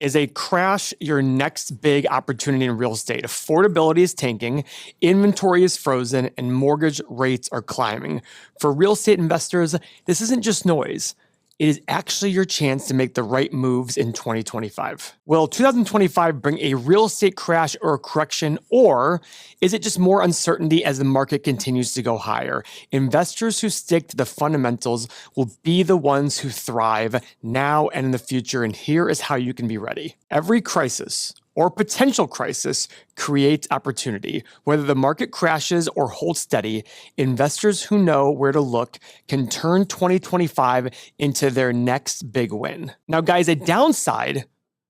Is a crash your next big opportunity in real estate? Affordability is tanking, inventory is frozen, and mortgage rates are climbing. For real estate investors, this isn't just noise. It is actually your chance to make the right moves in 2025. Will 2025 bring a real estate crash or a correction, or is it just more uncertainty as the market continues to go higher? Investors who stick to the fundamentals will be the ones who thrive now and in the future, and here is how you can be ready. Every crisis or potential crisis creates opportunity. Whether the market crashes or holds steady, investors who know where to look can turn 2025 into their next big win. Now, guys, a downside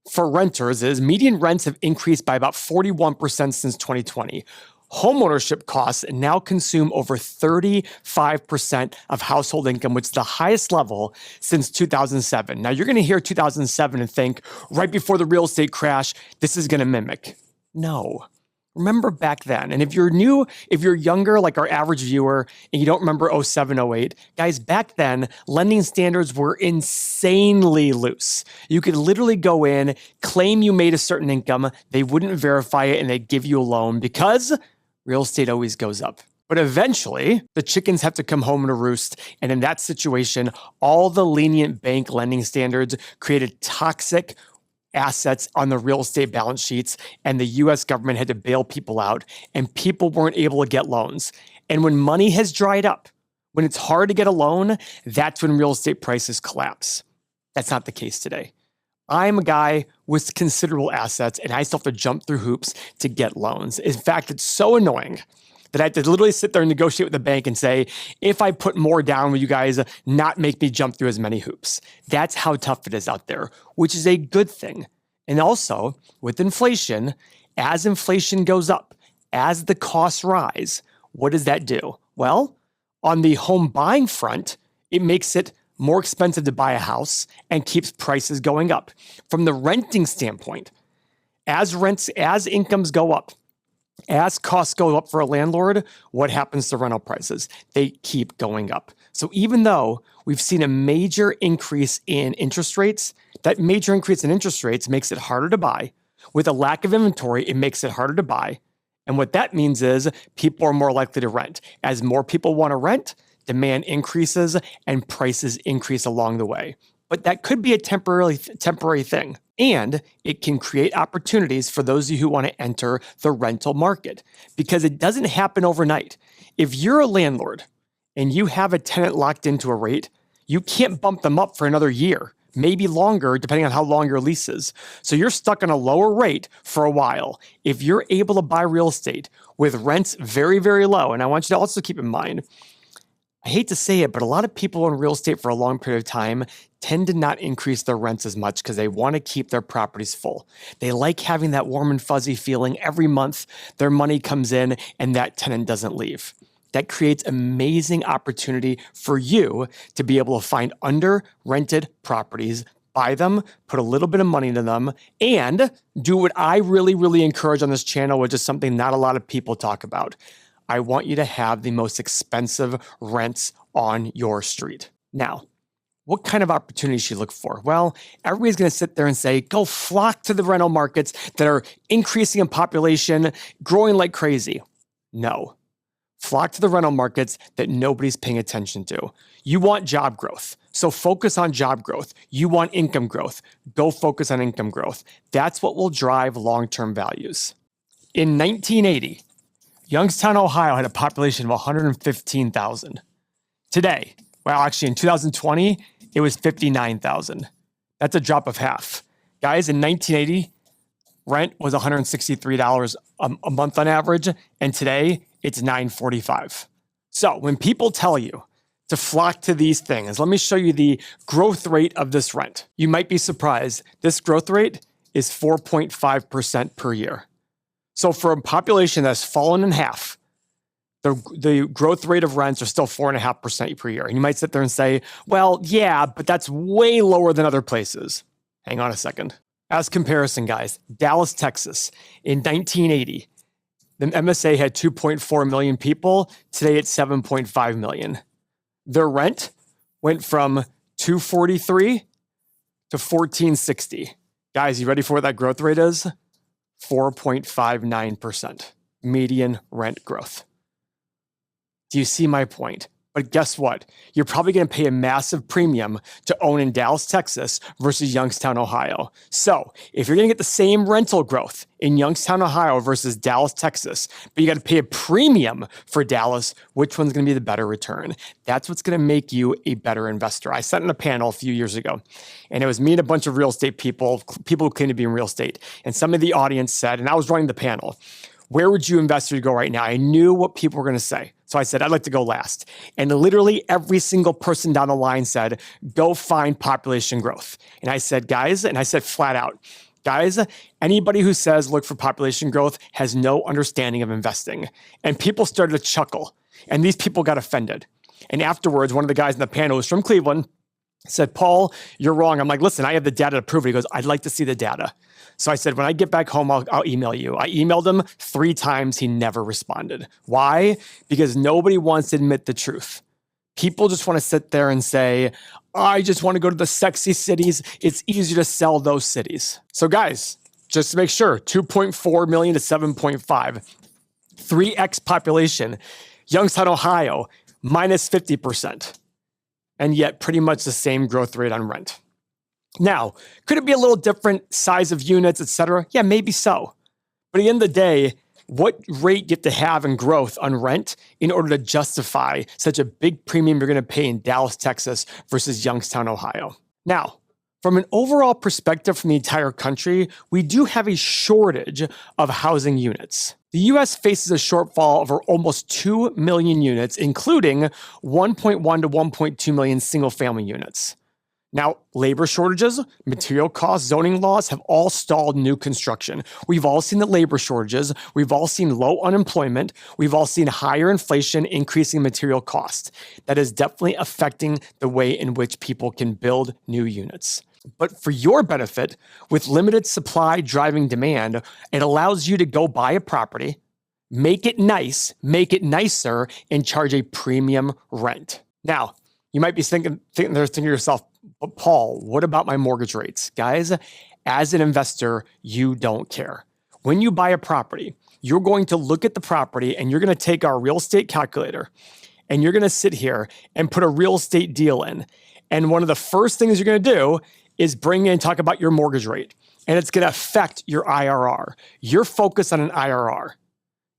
for renters is median rents have increased by about 41% since 2020. Homeownership costs now consume over 35% of household income, which is the highest level since 2007. Now, you're going to hear 2007 and think, right before the real estate crash, this is going to mimic. No. Remember back then. And if you're younger, like our average viewer, and you don't remember 07, 08, guys, back then, lending standards were insanely loose. You could literally go in, claim you made a certain income, they wouldn't verify it, and they'd give you a loan because real estate always goes up. But eventually, the chickens have to come home to roost. And in that situation, all the lenient bank lending standards created toxic assets on the real estate balance sheets, and the US government had to bail people out, and people weren't able to get loans. And when money has dried up, when it's hard to get a loan, that's when real estate prices collapse. That's not the case today. I'm a guy with considerable assets, and I still have to jump through hoops to get loans. In fact, it's so annoying that I have to literally sit there and negotiate with the bank and say, if I put more down, will you guys not make me jump through as many hoops? That's how tough it is out there, which is a good thing. And also, with inflation, as inflation goes up, as the costs rise, what does that do? Well, on the home buying front, it makes it more expensive to buy a house and keeps prices going up. From the renting standpoint, as incomes go up, as costs go up for a landlord, what happens to rental prices? They keep going up. So even though we've seen a major increase in interest rates, that major increase in interest rates makes it harder to buy. With a lack of inventory, it makes it harder to buy. And what that means is people are more likely to rent. As more people want to rent, demand increases and prices increase along the way. But that could be a temporary thing. And it can create opportunities for those of you who want to enter the rental market, because it doesn't happen overnight. If you're a landlord and you have a tenant locked into a rate, you can't bump them up for another year, maybe longer, depending on how long your lease is. So you're stuck on a lower rate for a while. If you're able to buy real estate with rents very, very low, and I want you to also keep in mind, I hate to say it, but a lot of people in real estate for a long period of time tend to not increase their rents as much because they want to keep their properties full. They like having that warm and fuzzy feeling every month their money comes in and that tenant doesn't leave. That creates amazing opportunity for you to be able to find under-rented properties, buy them, put a little bit of money into them, and do what I really, really encourage on this channel, which is something not a lot of people talk about. I want you to have the most expensive rents on your street. Now, what kind of opportunities should you look for? Well, everybody's going to sit there and say, go flock to the rental markets that are increasing in population, growing like crazy. No. Flock to the rental markets that nobody's paying attention to. You want job growth, so focus on job growth. You want income growth, go focus on income growth. That's what will drive long-term values. In 1980, Youngstown, Ohio had a population of 115,000. Today, well, actually in 2020, it was 59,000. That's a drop of half. Guys, in 1980, rent was $163 a month on average, and today it's $945. So when people tell you to flock to these things, let me show you the growth rate of this rent. You might be surprised. This growth rate is 4.5% per year. So for a population that's fallen in half, the growth rate of rents are still 4.5% per year. And you might sit there and say, well, yeah, but that's way lower than other places. Hang on a second. As comparison, guys, Dallas, Texas, in 1980, the MSA had 2.4 million people. Today it's 7.5 million. Their rent went from $243 to $1,460. Guys, you ready for what that growth rate is? 4.59% median rent growth. Do you see my point? But guess what? You're probably going to pay a massive premium to own in Dallas, Texas versus Youngstown, Ohio. So if you're going to get the same rental growth in Youngstown, Ohio versus Dallas, Texas, but you got to pay a premium for Dallas, which one's going to be the better return? That's what's going to make you a better investor. I sat in a panel a few years ago, and it was me and a bunch of real estate people who claim to be in real estate. And some of the audience said, and I was running the panel, where would you investors go right now? I knew what people were going to say. So I said, I'd like to go last. And literally every single person down the line said, go find population growth. And I said, guys, and I said flat out, guys, anybody who says look for population growth has no understanding of investing. And people started to chuckle. And these people got offended. And afterwards, one of the guys in the panel was from Cleveland, said, Paul, you're wrong. I'm like, listen, I have the data to prove it. He goes, I'd like to see the data. So I said, when I get back home, I'll email you. I emailed him 3 times. He never responded. Why? Because nobody wants to admit the truth. People just want to sit there and say, I just want to go to the sexy cities. It's easier to sell those cities. So guys, just to make sure, 2.4 million to 7.5, 3x population, Youngstown, Ohio, minus 50%. And yet pretty much the same growth rate on rent. Now, could it be a little different size of units, et cetera? Yeah, maybe so. But at the end of the day, what rate you have to have in growth on rent in order to justify such a big premium you're going to pay in Dallas, Texas versus Youngstown, Ohio? Now, from an overall perspective from the entire country, we do have a shortage of housing units. The U.S. faces a shortfall of almost 2 million units, including 1.1 to 1.2 million single-family units. Now, labor shortages, material costs, zoning laws have all stalled new construction. We've all seen the labor shortages. We've all seen low unemployment. We've all seen higher inflation, increasing material costs. That is definitely affecting the way in which people can build new units. But for your benefit, with limited supply driving demand, it allows you to go buy a property, make it nice, make it nicer, and charge a premium rent. Now, you might be thinking to yourself, but Paul, what about my mortgage rates? Guys, as an investor, you don't care. When you buy a property, you're going to look at the property and you're going to take our real estate calculator and you're going to sit here and put a real estate deal in. And one of the first things you're going to do is bring in and talk about your mortgage rate. And it's going to affect your IRR. You're focused on an IRR.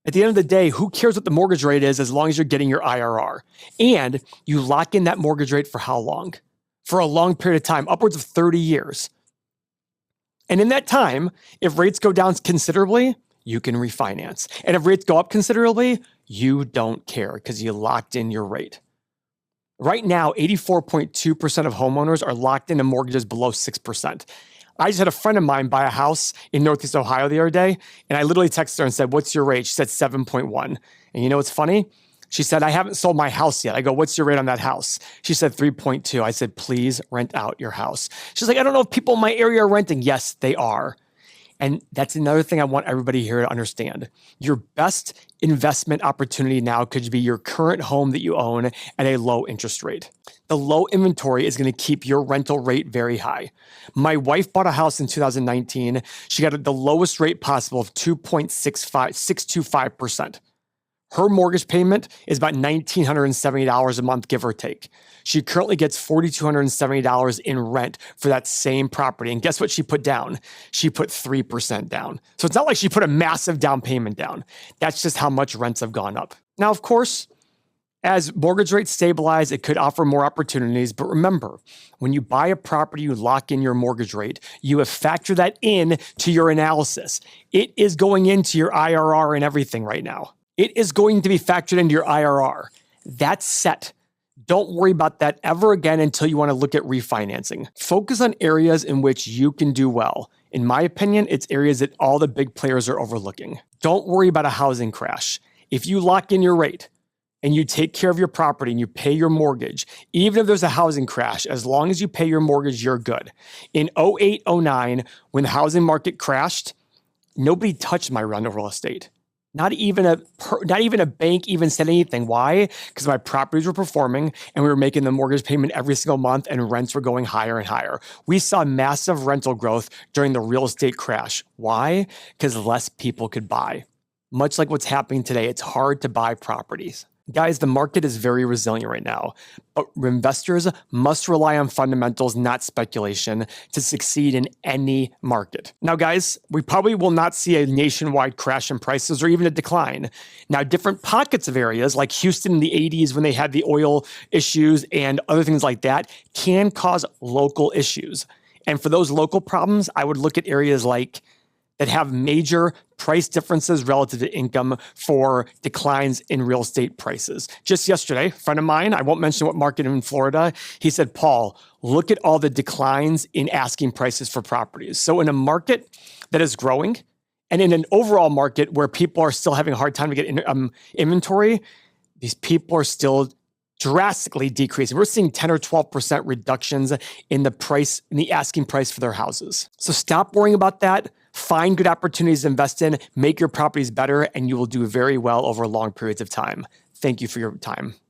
At the end of the day, who cares what the mortgage rate is as long as you're getting your IRR? And you lock in that mortgage rate for how long? For a long period of time, upwards of 30 years. And in that time, if rates go down considerably, you can refinance. And if rates go up considerably, you don't care because you locked in your rate. Right now, 84.2% of homeowners are locked into mortgages below 6%. I just had a friend of mine buy a house in Northeast Ohio the other day, and I literally texted her and said, what's your rate? She said 7.1. And you know what's funny? She said, I haven't sold my house yet. I go, what's your rate on that house? She said 3.2. I said, please rent out your house. She's like, I don't know if people in my area are renting. Yes, they are. And that's another thing I want everybody here to understand. Your best investment opportunity now could be your current home that you own at a low interest rate. The low inventory is going to keep your rental rate very high. My wife bought a house in 2019. She got the lowest rate possible of 2.625%. Her mortgage payment is about $1,970 a month, give or take. She currently gets $4,270 in rent for that same property. And guess what she put down? She put 3% down. So it's not like she put a massive down payment down. That's just how much rents have gone up. Now, of course, as mortgage rates stabilize, it could offer more opportunities. But remember, when you buy a property, you lock in your mortgage rate. You have factored that in to your analysis. It is going into your IRR and everything right now. It is going to be factored into your IRR. That's set. Don't worry about that ever again until you want to look at refinancing. Focus on areas in which you can do well. In my opinion, it's areas that all the big players are overlooking. Don't worry about a housing crash. If you lock in your rate and you take care of your property and you pay your mortgage, even if there's a housing crash, as long as you pay your mortgage, you're good. In 08, 09, when the housing market crashed, nobody touched my rental real estate. Not even a bank even said anything. Why? Because my properties were performing and we were making the mortgage payment every single month and rents were going higher and higher. We saw massive rental growth during the real estate crash. Why? Because less people could buy. Much like what's happening today, it's hard to buy properties. Guys, the market is very resilient right now, but investors must rely on fundamentals, not speculation, to succeed in any market. Now, guys, we probably will not see a nationwide crash in prices or even a decline. Now, different pockets of areas like Houston in the 80s when they had the oil issues and other things like that can cause local issues. And for those local problems, I would look at areas like that have major price differences relative to income for declines in real estate prices. Just yesterday, a friend of mine, I won't mention what market in Florida, he said, Paul, look at all the declines in asking prices for properties. So in a market that is growing and in an overall market where people are still having a hard time to get inventory, these people are still drastically decreasing. We're seeing 10 or 12% reductions in the asking price for their houses. So stop worrying about that. Find good opportunities to invest in, make your properties better, and you will do very well over long periods of time. Thank you for your time.